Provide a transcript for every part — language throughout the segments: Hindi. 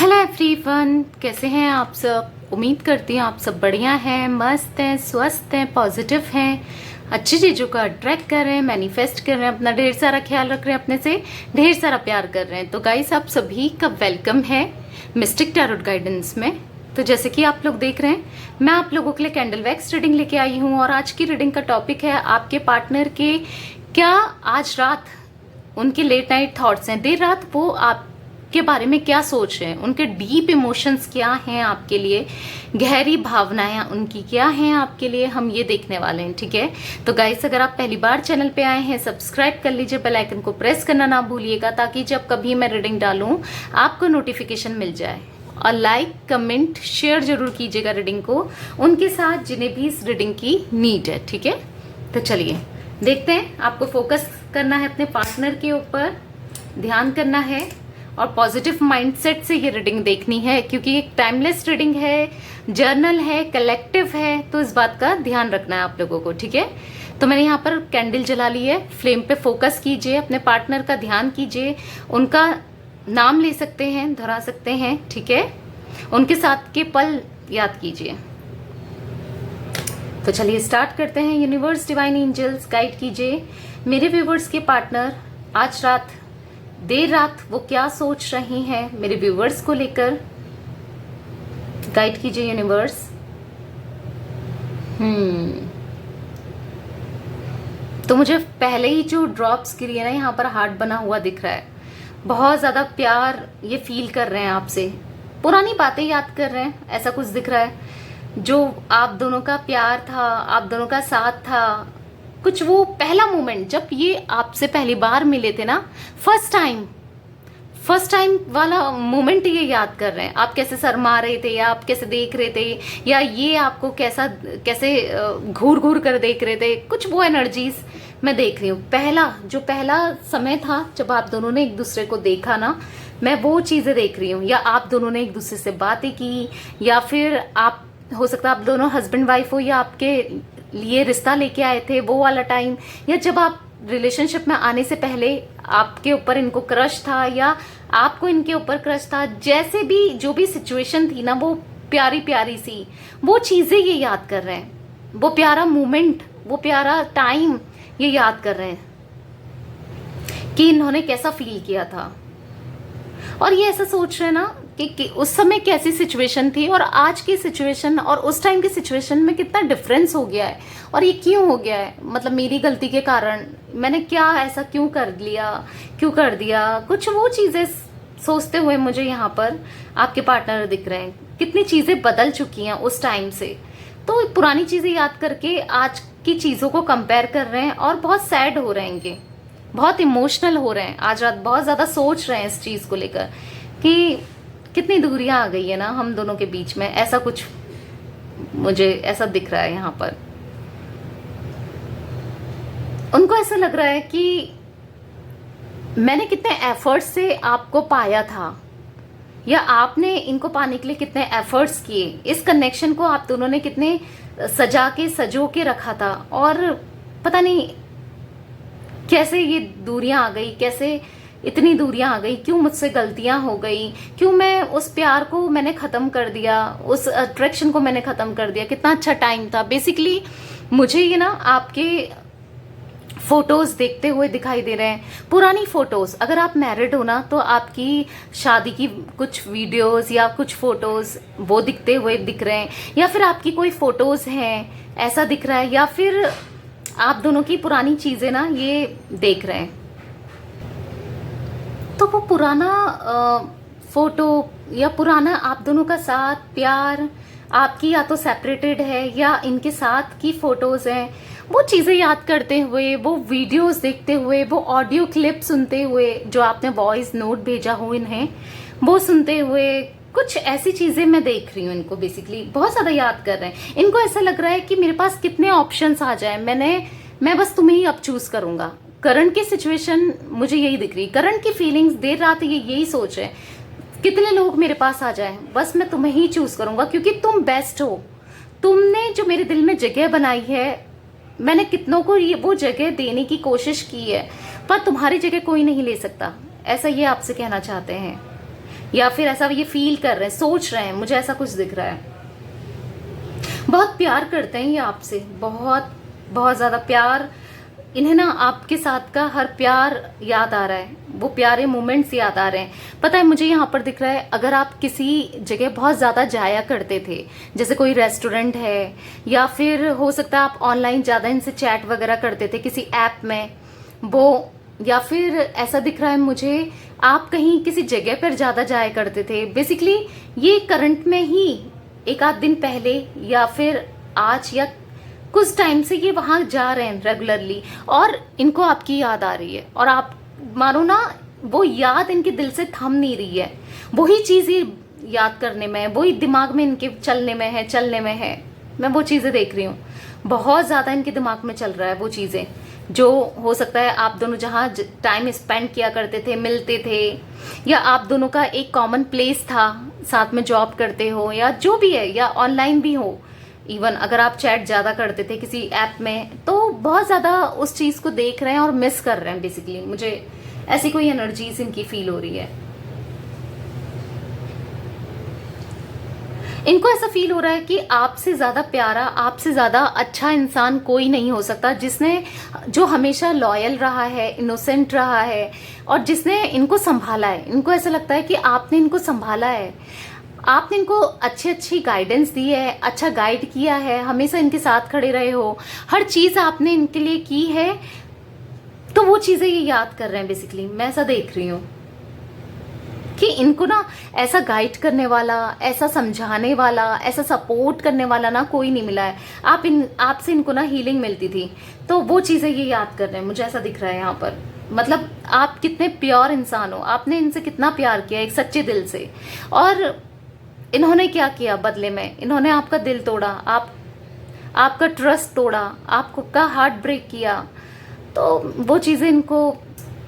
हेलो एवरीवन, कैसे हैं आप सब। उम्मीद करती हूँ आप सब बढ़िया हैं, मस्त हैं, स्वस्थ हैं, पॉजिटिव हैं, अच्छी चीज़ों का अट्रैक्ट कर रहे हैं, मैनिफेस्ट कर रहे हैं, अपना ढेर सारा ख्याल रख रहे हैं, अपने से ढेर सारा प्यार कर रहे हैं। तो गाइस, आप सभी का वेलकम है मिस्टिक टैरोट गाइडेंस में। तो जैसे कि आप लोग देख रहे हैं, मैं आप लोगों के लिए कैंडल वैक्स रीडिंग लेके आई हूँ और आज की रीडिंग का टॉपिक है आपके पार्टनर के क्या आज रात उनके लेट नाइट थॉट्स हैं, देर रात वो आपके बारे में क्या सोच रहे हैं, उनके डीप इमोशंस क्या हैं आपके लिए, गहरी भावनाएं उनकी क्या हैं आपके लिए, हम ये देखने वाले हैं। ठीक है, तो गाइस, अगर आप पहली बार चैनल पे आए हैं, सब्सक्राइब कर लीजिए, बेल आइकन को प्रेस करना ना भूलिएगा ताकि जब कभी मैं रीडिंग डालूं आपको नोटिफिकेशन मिल जाए। और लाइक कमेंट शेयर जरूर कीजिएगा रीडिंग को उनके साथ जिन्हें भी इस रीडिंग की नीड है। ठीक है, तो चलिए देखते हैं। आपको फोकस करना है अपने पार्टनर के ऊपर, ध्यान करना है और पॉजिटिव माइंडसेट से ये रीडिंग देखनी है, क्योंकि एक टाइमलेस रीडिंग है, जर्नल है, कलेक्टिव है, तो इस बात का ध्यान रखना है आप लोगों को। ठीक है, तो मैंने यहाँ पर कैंडल जला ली है, फ्लेम पे फोकस कीजिए, अपने पार्टनर का ध्यान कीजिए, उनका नाम ले सकते हैं, दोहरा सकते हैं। ठीक है, उनके साथ के पल याद कीजिए। तो चलिए स्टार्ट करते हैं। यूनिवर्स, डिवाइन एंजल्स, गाइड कीजिए मेरे व्यूवर्स के पार्टनर आज रात देर रात वो क्या सोच रही हैं मेरे व्यूवर्स को लेकर। गाइड कीजिए यूनिवर्स। तो मुझे पहले ही जो ड्रॉप्स गिरी है ना, यहाँ पर हार्ट बना हुआ दिख रहा है। बहुत ज्यादा प्यार ये फील कर रहे हैं आपसे, पुरानी बातें याद कर रहे हैं, ऐसा कुछ दिख रहा है। जो आप दोनों का प्यार था, आप दोनों का साथ था, कुछ वो पहला मोमेंट जब ये आपसे पहली बार मिले थे ना, फर्स्ट टाइम वाला मोमेंट ये याद कर रहे हैं। आप कैसे शर्मा रहे थे, या आप कैसे देख रहे थे, या ये आपको कैसे घूर घूर कर देख रहे थे, कुछ वो एनर्जीज मैं देख रही हूँ। पहला समय था जब आप दोनों ने एक दूसरे को देखा ना, मैं वो चीजें देख रही हूँ। या आप दोनों ने एक दूसरे से बातें की, या फिर आप हो सकता है आप दोनों हस्बैंड वाइफ हो, या आपके लिए रिश्ता लेके आए थे वो वाला टाइम, या जब आप रिलेशनशिप में आने से पहले आपके ऊपर इनको क्रश था, या आपको इनके ऊपर क्रश था, जैसे भी जो भी सिचुएशन थी ना, वो प्यारी प्यारी सी वो चीजें ये याद कर रहे हैं, वो प्यारा मोमेंट, वो प्यारा टाइम ये याद कर रहे हैं कि इन्होंने कैसा फील किया था। और ये ऐसा सोच रहे हैं ना कि उस समय कैसी सिचुएशन थी और आज की सिचुएशन और उस टाइम की सिचुएशन में कितना डिफरेंस हो गया है, और ये क्यों हो गया है, मतलब मेरी गलती के कारण मैंने क्या ऐसा क्यों कर दिया। कुछ वो चीजें सोचते हुए मुझे यहाँ पर आपके पार्टनर दिख रहे हैं। कितनी चीजें बदल चुकी हैं उस टाइम से, तो पुरानी चीजें याद करके आज की चीजों को कंपेयर कर रहे हैं और बहुत सैड हो रहे हैं, बहुत इमोशनल हो रहे हैं। आज रात बहुत ज्यादा सोच रहे हैं इस चीज को लेकर कि कितनी दूरियां आ गई है ना हम दोनों के बीच में, ऐसा कुछ मुझे ऐसा दिख रहा है यहाँ पर। उनको ऐसा लग रहा है कि मैंने कितने एफर्ट्स से आपको पाया था, या आपने इनको पाने के लिए कितने एफर्ट्स किए, इस कनेक्शन को आप दोनों ने कितने सजो के रखा था, और पता नहीं कैसे ये दूरियां आ गई, कैसे इतनी दूरियां आ गई, क्यों मुझसे गलतियां हो गई, क्यों मैं उस प्यार को मैंने खत्म कर दिया, उस अट्रैक्शन को मैंने खत्म कर दिया। कितना अच्छा टाइम था। बेसिकली मुझे ये ना आपके फोटोज देखते हुए दिखाई दे रहे हैं, पुरानी फोटोज। अगर आप मैरिड हो ना, तो आपकी शादी की कुछ वीडियोस या कुछ फोटोज वो दिख रहे हैं, या फिर आपकी कोई फोटोज हैं ऐसा दिख रहा है, या फिर आप दोनों की पुरानी चीजें ना ये देख रहे हैं। तो वो पुराना फोटो या पुराना आप दोनों का साथ, प्यार, आपकी या तो सेपरेटेड है या इनके साथ की फोटोज हैं, वो चीजें याद करते हुए, वो वीडियोस देखते हुए, वो ऑडियो क्लिप सुनते हुए, जो आपने वॉइस नोट भेजा हो इन्हें, वो सुनते हुए, कुछ ऐसी चीजें मैं देख रही हूँ। इनको बेसिकली बहुत ज्यादा याद कर रहे हैं। इनको ऐसा लग रहा है कि मेरे पास कितने ऑप्शंस आ जाए, मैं बस तुम्हें ही अब चूज करूंगा। करंट की सिचुएशन मुझे यही दिख रही, करंट की फीलिंग्स, देर रात ये यही सोच है, कितने लोग मेरे पास आ जाएं, बस मैं तुम्हें ही चूज करूंगा, क्योंकि तुम बेस्ट हो। तुमने जो मेरे दिल में जगह बनाई है, मैंने कितनों को ये वो जगह देने की कोशिश की है, पर तुम्हारी जगह कोई नहीं ले सकता। ऐसा ये आपसे कहना चाहते हैं। या फिर ऐसा ये फील कर रहे हैं, सोच रहे हैं, मुझे ऐसा कुछ दिख रहा है। बहुत प्यार करते हैं ये आपसे, बहुत बहुत ज़्यादा प्यार। इन्हें ना आपके साथ का हर प्यार याद आ रहा है, वो प्यारे मोमेंट्स याद आ रहे हैं। पता है मुझे यहाँ पर दिख रहा है, अगर आप किसी जगह बहुत ज़्यादा जाया करते थे, जैसे कोई रेस्टोरेंट है, या फिर हो सकता है आप ऑनलाइन ज़्यादा इनसे चैट वगैरह करते थे किसी ऐप में, वो, या फिर ऐसा दिख रहा है मुझे आप कहीं किसी जगह पर ज़्यादा जाया करते थे। बेसिकली ये करंट में ही एक आध दिन पहले या फिर आज या कुछ टाइम से ये वहां जा रहे हैं रेगुलरली, और इनको आपकी याद आ रही है। और आप मानो ना, वो याद इनके दिल से थम नहीं रही है, वही चीज़ ये याद करने में है, वही दिमाग में इनके चलने में है। मैं वो चीज़ें देख रही हूँ, बहुत ज़्यादा इनके दिमाग में चल रहा है वो चीज़ें, जो हो सकता है आप दोनों जहाँ टाइम स्पेंड किया करते थे, मिलते थे, या आप दोनों का एक कॉमन प्लेस था, साथ में जॉब करते हो या जो भी है, या ऑनलाइन भी हो, इवन अगर आप चैट ज़्यादा करते थे किसी ऐप में, तो बहुत ज़्यादा उस चीज़ को देख रहे हैं और मिस कर रहे हैं। बेसिकली मुझे ऐसी कोई एनर्जीज इनकी फील हो रही है। इनको ऐसा फील हो रहा है कि आपसे ज़्यादा प्यारा, आपसे ज़्यादा अच्छा इंसान कोई नहीं हो सकता, जो हमेशा लॉयल रहा है, इनोसेंट रहा है, और जिसने इनको संभाला है। इनको ऐसा लगता है कि आपने इनको संभाला है, आपने इनको अच्छी गाइडेंस दी है, अच्छा गाइड किया है, हमेशा इनके साथ खड़े रहे हो, हर चीज़ आपने इनके लिए की है, तो वो चीज़ें ये याद कर रहे हैं। बेसिकली मैं ऐसा देख रही हूँ कि इनको ना ऐसा गाइड करने वाला, ऐसा समझाने वाला, ऐसा सपोर्ट करने वाला ना कोई नहीं मिला है। आपसे इनको ना हीलिंग मिलती थी, तो वो चीज़ें ये याद कर रहे हैं, मुझे ऐसा दिख रहा है यहाँ पर। मतलब आप कितने प्योर इंसान हो, आपने इनसे कितना प्यार किया एक सच्चे दिल से, और इन्होंने क्या किया बदले में? इन्होंने आपका दिल तोड़ा, आपका ट्रस्ट तोड़ा, आपका हार्ट ब्रेक किया। तो वो चीज़ें इनको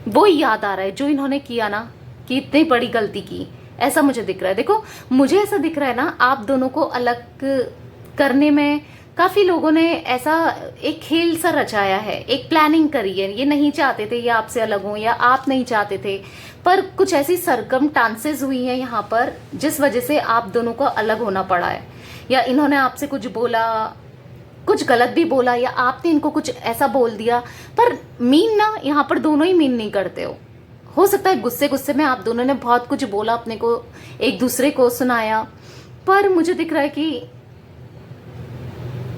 वो याद आ रहा है जो इन्होंने किया ना, कि इतनी बड़ी गलती की, ऐसा मुझे दिख रहा है। देखो मुझे ऐसा दिख रहा है ना, आप दोनों को अलग करने में काफ़ी लोगों ने ऐसा एक खेल सा रचाया है, एक प्लानिंग करी है। ये नहीं चाहते थे ये आपसे अलग हो, या आप नहीं चाहते थे, पर कुछ ऐसी सरकमस्टांसेस हुई हैं यहाँ पर जिस वजह से आप दोनों को अलग होना पड़ा है। या इन्होंने आपसे कुछ बोला, कुछ गलत भी बोला, या आपने इनको कुछ ऐसा बोल दिया, पर मीन ना यहाँ पर दोनों ही मीन नहीं करते हो सकता है गुस्से में आप दोनों ने बहुत कुछ बोला, अपने को एक दूसरे को सुनाया, पर मुझे दिख रहा है कि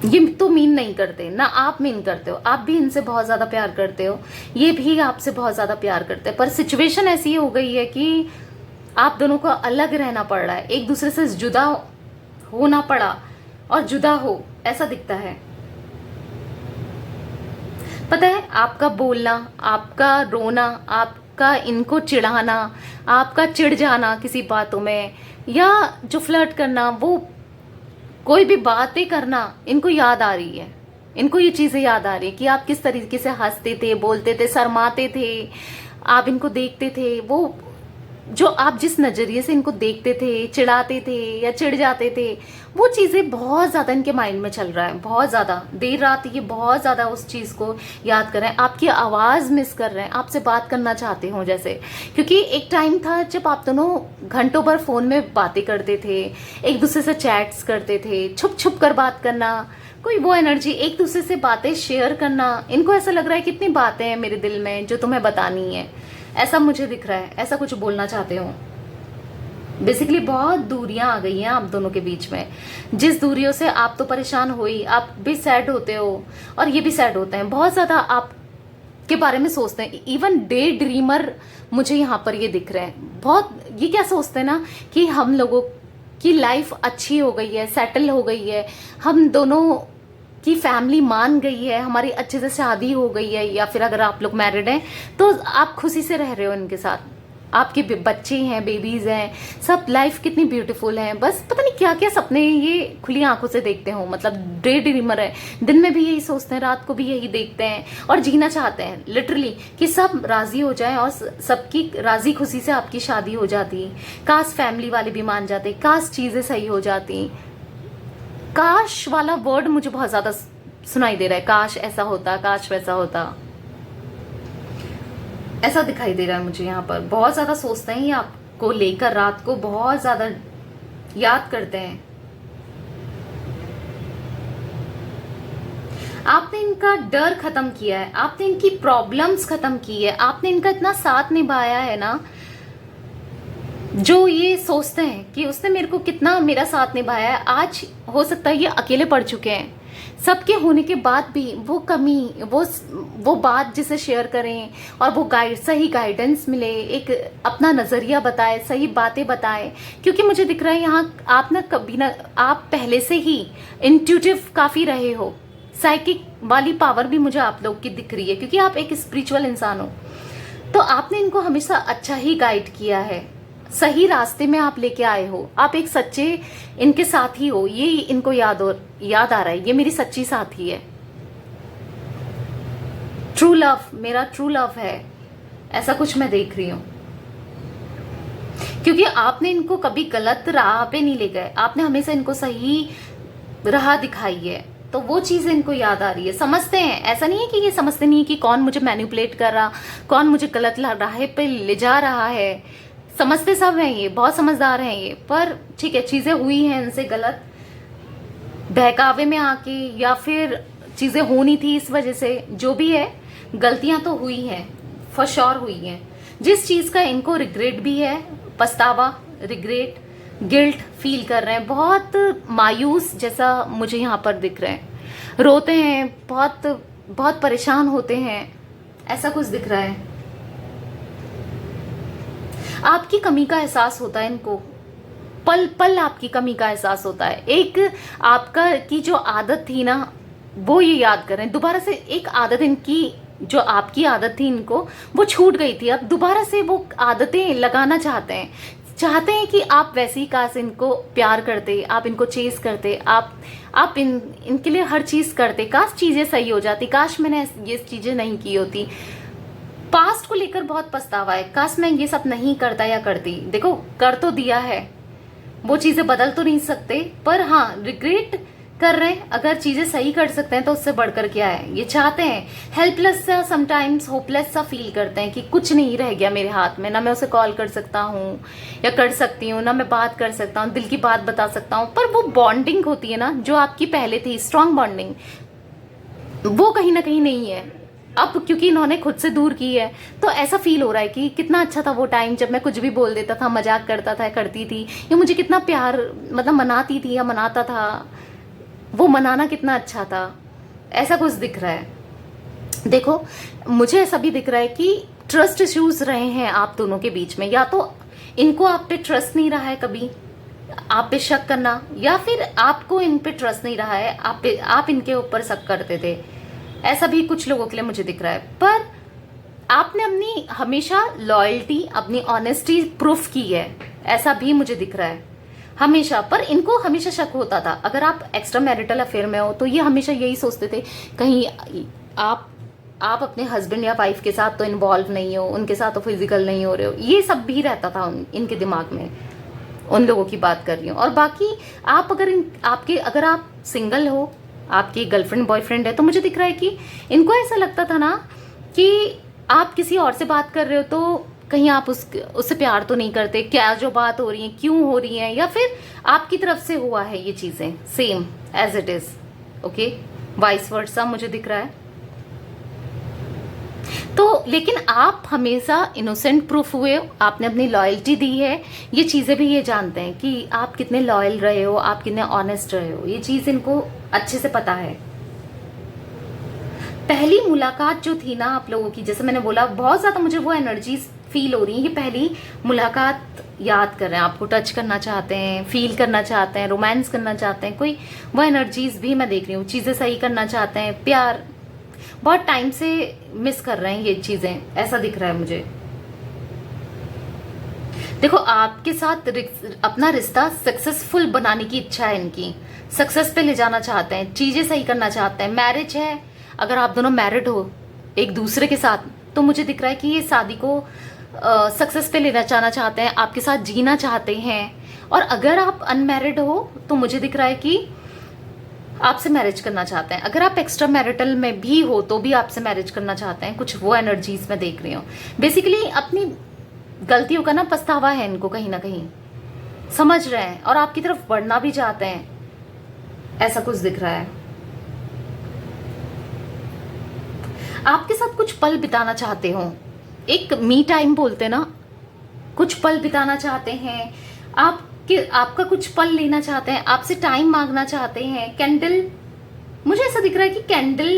ये तो मीन नहीं करते ना, आप मीन करते हो। आप भी इनसे बहुत ज़्यादा प्यार करते हो, ये भी आपसे बहुत ज़्यादा प्यार करते हैं, पर सिचुएशन ऐसी हो गई है कि आप दोनों को अलग रहना पड़ रहा है, एक दूसरे से जुदा होना पड़ा, और जुदा हो ऐसा दिखता है। पता है आपका बोलना, आपका रोना, आपका इनको चिढ़ाना, आपका चिढ़ जाना किसी बातों में, या जो फ्लर्ट करना, वो कोई भी बातें करना इनको याद आ रही है। इनको ये चीज़ें याद आ रही है कि आप किस तरीके से हंसते थे, बोलते थे, शर्माते थे, आप इनको देखते थे, वो जो आप जिस नज़रिए से इनको देखते थे, चिढ़ाते थे या चिढ़ जाते थे, वो चीज़ें बहुत ज़्यादा इनके माइंड में चल रहा है। बहुत ज़्यादा देर रात ये बहुत ज़्यादा उस चीज़ को याद कर रहे हैं, आपकी आवाज़ मिस कर रहे हैं, आपसे बात करना चाहते हो जैसे। क्योंकि एक टाइम था जब आप दोनों घंटों भर फ़ोन में बातें करते थे, एक दूसरे से चैट्स करते थे, छुप छुप कर बात करना, कोई वो एनर्जी, एक दूसरे से बातें शेयर करना। इनको ऐसा लग रहा है कितनी बातें हैं मेरे दिल में जो तुम्हें बतानी है, ऐसा मुझे दिख रहा है, ऐसा कुछ बोलना चाहते हो। बेसिकली बहुत दूरियां आ गई हैं आप दोनों के बीच में, जिस दूरियों से आप तो परेशान हो ही, आप भी सैड होते हो और ये भी सैड होते हैं, बहुत ज़्यादा आप के बारे में सोचते हैं। इवन डे ड्रीमर मुझे यहाँ पर ये दिख रहे हैं, बहुत ये क्या सोचते हैं ना कि हम लोगों की लाइफ अच्छी हो गई है, सेटल हो गई है, हम दोनों की फैमिली मान गई है, हमारी अच्छे से शादी हो गई है, या फिर अगर आप लोग मैरिड हैं तो आप खुशी से रह रहे हो इनके साथ, आपके बच्चे हैं, बेबीज हैं, सब लाइफ कितनी ब्यूटीफुल है। बस पता नहीं क्या क्या सपने ये खुली आंखों से देखते हो, मतलब डे ड्रीमर है, दिन में भी यही सोचते हैं, रात को भी यही देखते हैं और जीना चाहते हैं लिटरली कि सब राजी हो जाए और सबकी राजी खुशी से आपकी शादी हो जाती, काश फैमिली वाले भी मान जाते, काश चीज़ें सही हो जाती। काश वाला वर्ड मुझे बहुत ज्यादा सुनाई दे रहा है, काश ऐसा होता, काश वैसा होता, ऐसा दिखाई दे रहा है मुझे यहाँ पर। बहुत ज्यादा सोचते हैं ये को लेकर रात को बहुत ज्यादा याद करते हैं। आपने इनका डर खत्म किया है, आपने इनकी प्रॉब्लम्स खत्म की है, आपने इनका इतना साथ निभाया है ना। जो ये सोचते हैं कि उसने मेरे को कितना मेरा साथ निभाया है, आज हो सकता है ये अकेले पड़ चुके हैं। सबके होने के बाद भी वो कमी, वो बात जिसे शेयर करें और वो सही गाइडेंस मिले, एक अपना नज़रिया बताए, सही बातें बताए। क्योंकि मुझे दिख रहा है यहाँ आप ना कभी ना, आप पहले से ही इंट्यूटिव काफ़ी रहे हो, साइकिक वाली पावर भी मुझे आप लोग की दिख रही है, क्योंकि आप एक स्पिरिचुअल इंसान हो। तो आपने इनको हमेशा अच्छा ही गाइड किया है, सही रास्ते में आप लेके आए हो, आप एक सच्चे इनके साथी हो। ये इनको याद आ रहा है, ये मेरी सच्ची साथी है, ट्रू लव, मेरा ट्रू लव है, ऐसा कुछ मैं देख रही हूं। क्योंकि आपने इनको कभी गलत राह पे नहीं ले गए, आपने हमेशा इनको सही राह दिखाई है। तो वो चीजें इनको याद आ रही है, समझते हैं। ऐसा नहीं है कि ये समझते नहीं है कि कौन मुझे मैनिपुलेट कर रहा, कौन मुझे गलत राह पे ले जा रहा है। समझते सब हैं, ये बहुत समझदार हैं ये। पर ठीक है, चीजें हुई हैं इनसे गलत, बहकावे में आके, या फिर चीजें होनी थी इस वजह से, जो भी है गलतियां तो हुई हैं, फॉर श्योर हुई हैं। जिस चीज का इनको रिग्रेट भी है, पछतावा, रिग्रेट, गिल्ट फील कर रहे हैं, बहुत मायूस जैसा मुझे यहाँ पर दिख रहे हैं, रोते हैं, बहुत बहुत परेशान होते हैं, ऐसा कुछ दिख रहा है। आपकी कमी का एहसास होता है इनको, पल पल आपकी कमी का एहसास होता है। एक आपका की जो आदत थी ना, वो ये याद कर रहे हैं दोबारा से। एक आदत इनकी, जो आपकी आदत थी इनको, वो छूट गई थी, अब दोबारा से वो आदतें लगाना चाहते हैं कि आप वैसे ही काश इनको प्यार करते, आप इनको चेस करते, आप इनके लिए हर चीज करते, काश चीजें सही हो जाती, काश मैंने ये चीजें नहीं की होती। पास्ट को लेकर बहुत पछतावा है, काश मैं ये सब नहीं करता या करती। देखो, कर तो दिया है, वो चीजें बदल तो नहीं सकते, पर हाँ रिग्रेट कर रहे हैं। अगर चीजें सही कर सकते हैं तो उससे बढ़कर क्या है। ये चाहते हैं, हेल्पलेस सा, समटाइम्स होपलेस सा फील करते हैं कि कुछ नहीं रह गया मेरे हाथ में, ना मैं उसे कॉल कर सकता हूँ या कर सकती हूँ, ना मैं बात कर सकता हूँ, दिल की बात बता सकता हूँ। पर वो बॉन्डिंग होती है ना, जो आपकी पहले थी स्ट्रांग बॉन्डिंग, वो कहीं ना कहीं नहीं है अब, क्योंकि इन्होंने खुद से दूर की है। तो ऐसा फील हो रहा है कि कितना अच्छा था वो टाइम जब मैं कुछ भी बोल देता था, मजाक करता था, करती थी, या मुझे कितना प्यार, मतलब मनाती थी या मनाता था, वो मनाना कितना अच्छा था। ऐसा कुछ दिख रहा है। देखो, मुझे ऐसा भी दिख रहा है कि ट्रस्ट इश्यूज रहे हैं आप दोनों के बीच में, या तो इनको आप पे ट्रस्ट नहीं रहा है कभी, आप पे शक करना, या फिर आपको इन पे ट्रस्ट नहीं रहा है, आप इनके ऊपर शक करते थे। ऐसा भी कुछ लोगों के लिए मुझे दिख रहा है। पर आपने अपनी हमेशा लॉयल्टी, अपनी ऑनेस्टी प्रूफ की है, ऐसा भी मुझे दिख रहा है हमेशा। पर इनको हमेशा शक होता था, अगर आप एक्स्ट्रा मैरिटल अफेयर में हो तो ये हमेशा यही सोचते थे कहीं आप अपने हस्बैंड या वाइफ के साथ तो इन्वॉल्व नहीं हो, उनके साथ तो फिजिकल नहीं हो रहे हो, ये सब भी रहता था इनके दिमाग में। उन लोगों की बात कर रही हूँ। और बाकी आप अगर आप सिंगल हो, आपकी गर्लफ्रेंड बॉयफ्रेंड है, तो मुझे दिख रहा है कि इनको ऐसा लगता था ना कि आप किसी और से बात कर रहे हो तो कहीं आप उससे प्यार तो नहीं करते, क्या जो बात हो रही है क्यों हो रही है, या फिर आपकी तरफ से हुआ है ये चीजें same as it is. Okay, vice versa मुझे दिख रहा है। तो लेकिन आप हमेशा इनोसेंट प्रूफ हुए हो, आपने अपनी लॉयल्टी दी है। ये चीजें भी ये जानते हैं कि आप कितने लॉयल रहे हो, आप कितने ऑनेस्ट रहे हो, ये चीज इनको अच्छे से पता है। पहली मुलाकात जो थी ना आप लोगों की, जैसे मैंने बोला, बहुत ज्यादा मुझे वो एनर्जीज फील हो रही है। ये पहली मुलाकात याद कर रहे हैं, आपको टच करना चाहते हैं, फील करना चाहते हैं, रोमांस करना चाहते हैं, कोई वो एनर्जीज भी मैं देख रही हूँ। चीजें सही करना चाहते हैं, प्यार बहुत टाइम से मिस कर रहे हैं ये चीजें, ऐसा दिख रहा है मुझे। देखो, आपके साथ अपना रिश्ता सक्सेसफुल बनाने की इच्छा है इनकी, सक्सेस पे ले जाना चाहते हैं, चीजें सही करना चाहते हैं। मैरिज है, अगर आप दोनों मैरिड हो एक दूसरे के साथ, तो मुझे दिख रहा है कि ये शादी को सक्सेस पे लेना चाहते हैं, आपके साथ जीना चाहते हैं। और अगर आप अनमैरिड हो तो मुझे दिख रहा है कि आपसे मैरिज करना चाहते हैं। अगर आप एक्स्ट्रा मैरिटल में भी हो तो भी आपसे मैरिज करना चाहते हैं, कुछ वो एनर्जीज में देख रही हूँ। बेसिकली अपनी गलतियों का ना पछतावा है इनको, कहीं ना कहीं समझ रहे हैं और आपकी तरफ बढ़ना भी चाहते हैं, ऐसा कुछ दिख रहा है। आपके साथ कुछ पल बिताना चाहते हो, एक मी टाइम बोलते हैं ना, कुछ पल बिताना चाहते हैं, आपका कुछ पल लेना चाहते हैं, आपसे टाइम मांगना चाहते हैं। कैंडल, मुझे ऐसा दिख रहा है कि कैंडल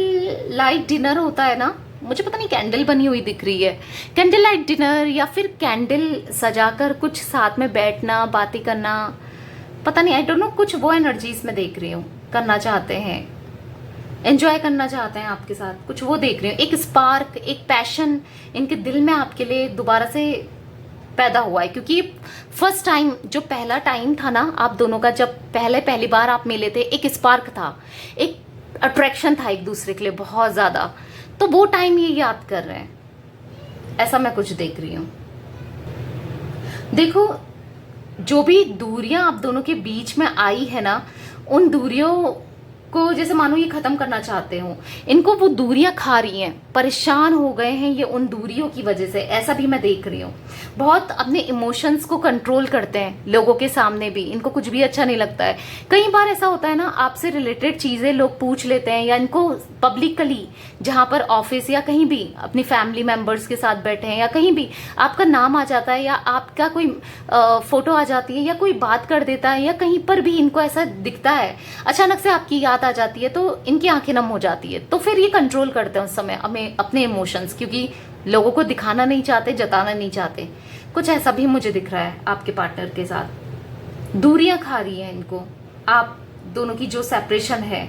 लाइट डिनर होता है ना, मुझे पता नहीं कैंडल बनी हुई दिख रही है, कैंडल लाइट डिनर या फिर कैंडल सजाकर कुछ साथ में बैठना, बातें करना, पता नहीं, आई डोंट नो, कुछ वो एनर्जीज में देख रही हूँ, करना चाहते हैं, एंजॉय करना चाहते हैं आपके साथ, कुछ वो देख रही हूँ। एक स्पार्क, एक पैशन इनके दिल में आपके लिए दोबारा से पैदा हुआ है, क्योंकि फर्स्ट टाइम, जो पहला टाइम था ना आप दोनों का, जब पहली बार आप मिले थे, एक स्पार्क था, एक अट्रैक्शन था एक दूसरे के लिए बहुत ज़्यादा, तो वो टाइम ये याद कर रहे हैं, ऐसा मैं कुछ देख रही हूँ। देखो, जो भी दूरियां आप दोनों के बीच में आई है ना, उन दूरियों को जैसे मानो ये खत्म करना चाहते हो, इनको वो दूरियां खा रही हैं, परेशान हो गए हैं ये उन दूरियों की वजह से, ऐसा भी मैं देख रही हूँ। बहुत अपने इमोशंस को कंट्रोल करते हैं लोगों के सामने भी, इनको कुछ भी अच्छा नहीं लगता है। कई बार ऐसा होता है ना, आपसे रिलेटेड चीज़ें लोग पूछ लेते हैं, या इनको पब्लिकली, जहाँ पर ऑफिस या कहीं भी अपनी फैमिली मेम्बर्स के साथ बैठे हैं या कहीं भी आपका नाम आ जाता है, या आपका कोई फोटो आ जाती है, या कोई बात कर देता है, या कहीं पर भी इनको ऐसा दिखता है, अचानक से आपकी याद आ जाती है, तो इनकी आंखें नम हो जाती है। तो फिर ये कंट्रोल करते हैं उस समय हमें अपने इमोशंस, क्योंकि लोगों को दिखाना नहीं चाहते, जताना नहीं चाहते। कुछ ऐसा भी मुझे दिख रहा है आपके पार्टनर के साथ, दूरियां खा रही है इनको आप दोनों की, जो सेपरेशन है,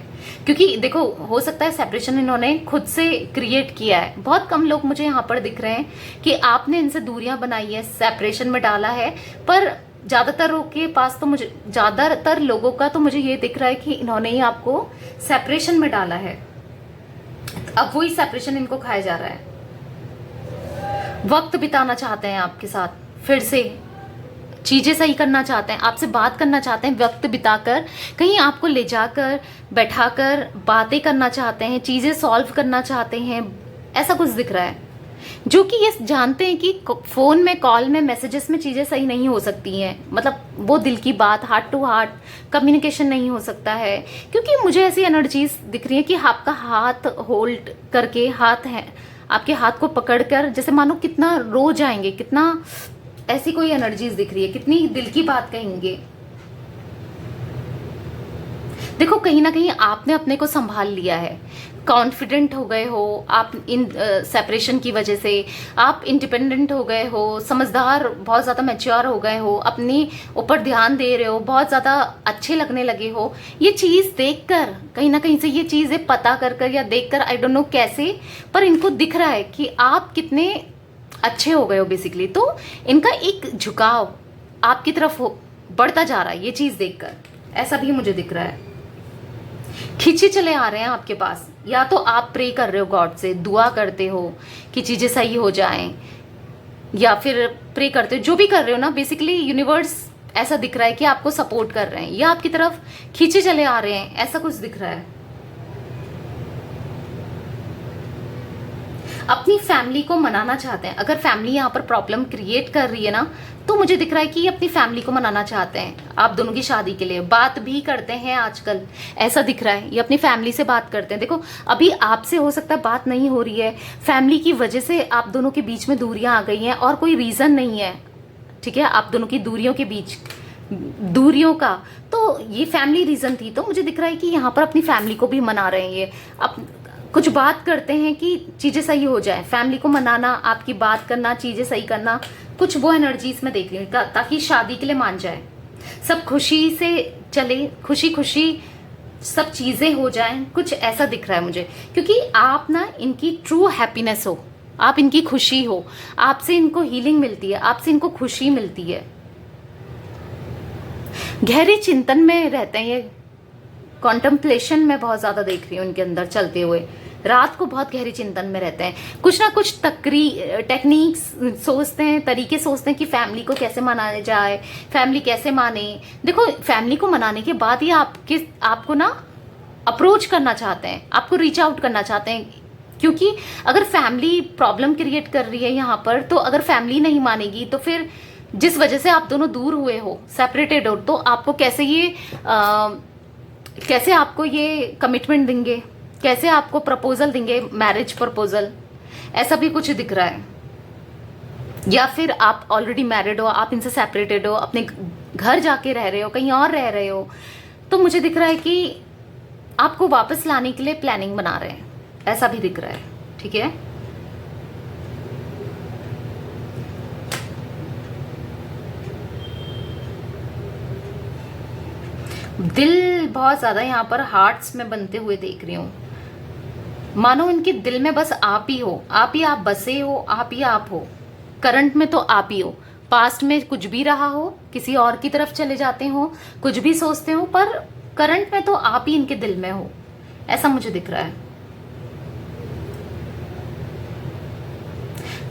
क्योंकि देखो हो सकता है सेपरेशन इन्होंने खुद से क्रिएट किया है। बहुत कम लोग मुझे यहाँ पर दिख रहे हैं कि आपने इनसे दूरियां बनाई है, सेपरेशन में डाला है, पर ज्यादातर के पास तो मुझे, ज्यादातर लोगों का तो मुझे ये दिख रहा है कि इन्होंने ही आपको सेपरेशन में डाला है, अब वही सेपरेशन इनको खाया जा रहा है। वक्त बिताना चाहते हैं आपके साथ, फिर से चीजें सही करना चाहते हैं, आपसे बात करना चाहते हैं, वक्त बिताकर कहीं आपको ले जाकर बैठाकर बातें करना चाहते हैं, चीजें सॉल्व करना चाहते हैं, ऐसा कुछ दिख रहा है। जो कि ये जानते हैं कि फोन में, कॉल में, मैसेजेस में चीजें सही नहीं हो सकती हैं, मतलब वो दिल की बात, हार्ट टू हार्ट कम्युनिकेशन नहीं हो सकता है, क्योंकि मुझे ऐसी एनर्जीज दिख रही है कि आपका हाथ होल्ड करके, हाथ है आपके हाथ को पकड़कर, जैसे मानो कितना रो जाएंगे, कितना, ऐसी कोई एनर्जीज दिख रही है, कितनी दिल की बात कहेंगे। देखो, कहीं ना कहीं आपने अपने को संभाल लिया है, कॉन्फिडेंट हो गए हो आप इन सेपरेशन की वजह से, आप इंडिपेंडेंट हो गए हो, समझदार, बहुत ज़्यादा मैच्योर हो गए हो, अपने ऊपर ध्यान दे रहे हो, बहुत ज़्यादा अच्छे लगने लगे हो। ये चीज़ देखकर, कहीं ना कहीं से ये चीज़ें पता कर या देखकर, आई डोंट नो कैसे, पर इनको दिख रहा है कि आप कितने अच्छे हो गए हो बेसिकली। तो इनका एक झुकाव आपकी तरफ बढ़ता जा रहा है ये चीज़ देखकर, ऐसा भी मुझे दिख रहा है। खींचे चले आ रहे हैं आपके पास, या तो आप प्रे कर रहे हो गॉड से, दुआ करते हो कि चीजें सही हो जाएं, या फिर प्रे करते हो, जो भी कर रहे हो ना, बेसिकली यूनिवर्स ऐसा दिख रहा है कि आपको सपोर्ट कर रहे हैं, या आपकी तरफ खींचे चले आ रहे हैं, ऐसा कुछ दिख रहा है। अपनी फैमिली को मनाना चाहते हैं, अगर फैमिली यहाँ पर प्रॉब्लम क्रिएट कर रही है ना, तो मुझे दिख रहा है कि ये अपनी फैमिली को मनाना चाहते हैं आप दोनों की शादी के लिए, बात भी करते हैं आजकल, ऐसा दिख रहा है ये अपनी फैमिली से बात करते हैं। देखो, अभी आपसे हो सकता है बात नहीं हो रही है, फैमिली की वजह से आप दोनों के बीच में दूरियां आ गई हैं, और कोई रीजन नहीं है, ठीक है, आप दोनों की दूरियों के बीच, दूरियों का, तो ये फैमिली रीजन थी। तो मुझे दिख रहा है कि यहाँ पर अपनी फैमिली को भी मना रहे हैं ये, कुछ बात करते हैं कि चीजें सही हो जाए, फैमिली को मनाना, आपकी बात करना, चीजें सही करना, कुछ वो एनर्जीज में देख रही हूँ, ताकि शादी के लिए मान जाए, सब खुशी से चले, खुशी खुशी सब चीजें हो जाएं, कुछ ऐसा दिख रहा है मुझे, क्योंकि आप ना इनकी ट्रू हैप्पीनेस हो, आप इनकी खुशी हो, आपसे इनको हीलिंग मिलती है, आपसे इनको खुशी मिलती है। गहरे चिंतन में रहते हैं ये, कॉन्टेम्पलेशन में बहुत ज्यादा देख रही हूँ इनके अंदर चलते हुए, रात को बहुत गहरी चिंतन में रहते हैं, कुछ ना कुछ टेक्निक्स सोचते हैं, तरीके सोचते हैं कि फैमिली को कैसे मनाया जाए, फैमिली कैसे माने। देखो, फैमिली को मनाने के बाद ये आपको ना अप्रोच करना चाहते हैं, आपको रीच आउट करना चाहते हैं क्योंकि अगर फैमिली प्रॉब्लम क्रिएट कर रही है यहाँ पर, तो अगर फैमिली नहीं मानेगी तो फिर जिस वजह से आप दोनों दूर हुए हो, सेपरेटेड हो, तो आपको कैसे आपको ये कमिटमेंट देंगे, कैसे आपको प्रपोजल देंगे, मैरिज प्रपोजल, ऐसा भी कुछ दिख रहा है। या फिर आप ऑलरेडी मैरिड हो, आप इनसे सेपरेटेड हो, अपने घर जाके रह रहे हो, कहीं और रह रहे हो, तो मुझे दिख रहा है कि आपको वापस लाने के लिए प्लानिंग बना रहे हैं, ऐसा भी दिख रहा है। ठीक है, दिल बहुत ज्यादा यहाँ पर हार्ट्स में बनते हुए देख रही हूँ। मानो इनके दिल में बस आप ही हो, आप ही आप बसे हो, आप ही आप हो। करंट में तो आप ही हो, पास्ट में कुछ भी रहा हो, किसी और की तरफ चले जाते हो, कुछ भी सोचते हो, पर करंट में तो आप ही इनके दिल में हो, ऐसा मुझे दिख रहा है।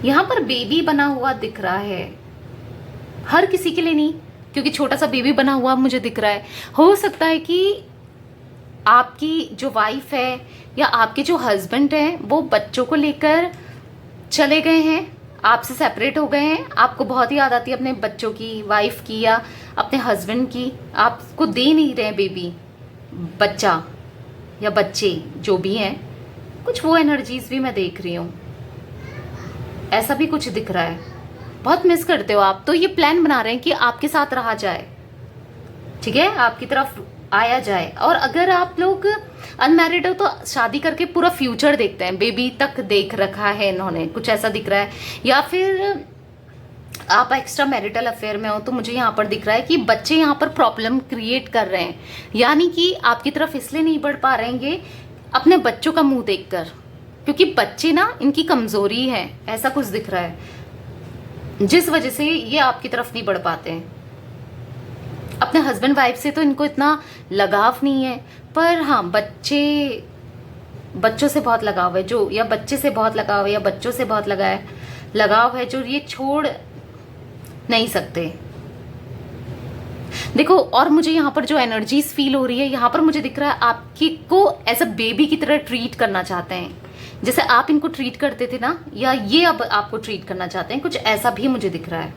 यहाँ पर बेबी बना हुआ दिख रहा है, हर किसी के लिए नहीं, क्योंकि छोटा सा बेबी बना हुआ मुझे दिख रहा है। हो सकता है कि आपकी जो वाइफ है या आपके जो हस्बैंड हैं वो बच्चों को लेकर चले गए हैं, आपसे सेपरेट हो गए हैं, आपको बहुत याद आती है अपने बच्चों की, वाइफ की या अपने हस्बैंड की, आपको दे नहीं रहे बेबी, बच्चा या बच्चे जो भी हैं, कुछ वो एनर्जीज भी मैं देख रही हूँ, ऐसा भी कुछ दिख रहा है। बहुत मिस करते हो आप, तो ये प्लान बना रहे हैं कि आपके साथ रहा जाए, ठीक है, आपकी तरफ आया जाए। और अगर आप लोग अनमैरिड हो तो शादी करके पूरा फ्यूचर देखते हैं, बेबी तक देख रखा है इन्होंने, कुछ ऐसा दिख रहा है। या फिर आप एक्स्ट्रा मैरिटल अफेयर में हो तो मुझे यहाँ पर दिख रहा है कि बच्चे यहाँ पर प्रॉब्लम क्रिएट कर रहे हैं, यानी कि आपकी तरफ इसलिए नहीं बढ़ पा रहेंगे अपने बच्चों का मुंह देखकर, क्योंकि बच्चे ना इनकी कमजोरी है, ऐसा कुछ दिख रहा है, जिस वजह से ये आपकी तरफ नहीं बढ़ पाते हैं। अपने हस्बैंड वाइफ से तो इनको इतना लगाव नहीं है, पर हाँ बच्चों से बहुत लगाव है, जो या बच्चे से बहुत लगाव है या बच्चों से बहुत लगाव है, जो ये छोड़ नहीं सकते। देखो, और मुझे यहाँ पर जो एनर्जीज फील हो रही है, यहाँ पर मुझे दिख रहा है आपकी को एज अ बेबी की तरह ट्रीट करना चाहते हैं, जैसे आप इनको ट्रीट करते थे ना, या ये अब आपको ट्रीट करना चाहते हैं, कुछ ऐसा भी मुझे दिख रहा है।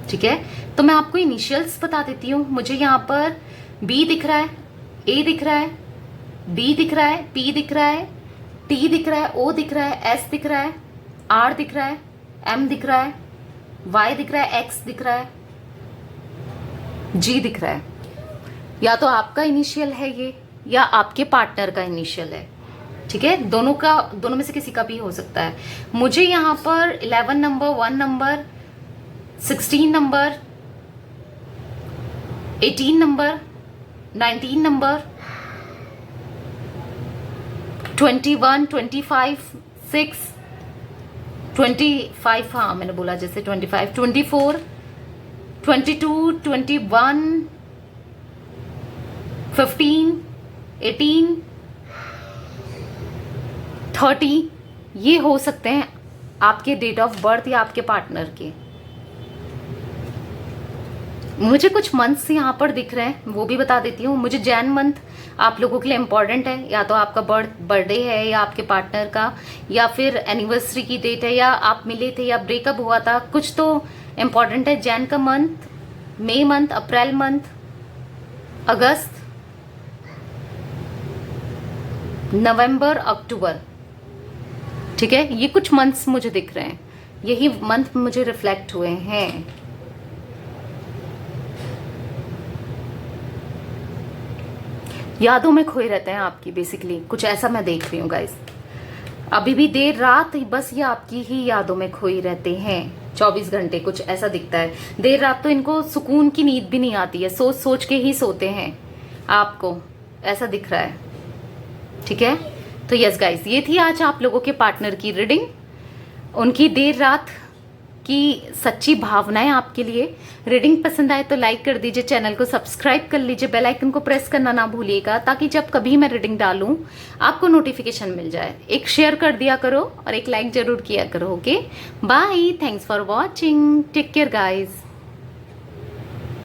ठीक है, तो मैं आपको इनिशियल्स बता देती हूँ। मुझे यहाँ पर बी दिख रहा है, ए दिख रहा है, डी दिख रहा है, पी दिख रहा है, टी दिख रहा है, ओ दिख रहा है, एस दिख रहा है, आर दिख रहा है, एम दिख रहा है, वाई दिख रहा है, एक्स दिख रहा है, जी दिख रहा है। या तो आपका इनिशियल है ये, या आपके पार्टनर का इनिशियल है। ठीक है, दोनों में से किसी का भी हो सकता है। मुझे यहाँ पर 11 number, 1 number, 16 number, 18 number, 19 number, 21, 25, 6, 25, हाँ मैंने बोला जैसे 25, 24, 22, 21, 15, 18, 30, ये हो सकते हैं आपके डेट ऑफ बर्थ या आपके पार्टनर के। मुझे कुछ मंथ्स यहाँ पर दिख रहे हैं, वो भी बता देती हूँ। मुझे जैन मंथ आप लोगों के लिए इम्पॉर्टेंट है, या तो आपका बर्थडे है या आपके पार्टनर का, या फिर एनिवर्सरी की डेट है, या आप मिले थे या ब्रेकअप हुआ था, कुछ तो इम्पॉर्टेंट है। जैन का मंथ, मई मंथ, अप्रैल मंथ, अगस्त, नवंबर, अक्टूबर। ठीक है, ये कुछ मंथ्स मुझे दिख रहे हैं, यही मंथ मुझे रिफ्लेक्ट हुए हैं। यादों में खोए रहते हैं आपकी, बेसिकली कुछ ऐसा मैं देख रही हूँ गाइस। अभी भी देर रात बस ये आपकी ही यादों में खोए रहते हैं, 24 घंटे, कुछ ऐसा दिखता है। देर रात तो इनको सुकून की नींद भी नहीं आती है, सोच सोच के ही सोते हैं, आपको ऐसा दिख रहा है। ठीक है, तो यस गाइस, ये थी आज आप लोगों के पार्टनर की रीडिंग, उनकी देर रात की सच्ची भावनाएं आपके लिए। रीडिंग पसंद आए तो लाइक कर दीजिए, चैनल को सब्सक्राइब कर लीजिए, बेल आइकन को प्रेस करना ना भूलिएगा, ताकि जब कभी मैं रीडिंग डालूं आपको नोटिफिकेशन मिल जाए। एक शेयर कर दिया करो और एक लाइक जरूर किया करो। Okay, bye, thanks for watching, take care guys.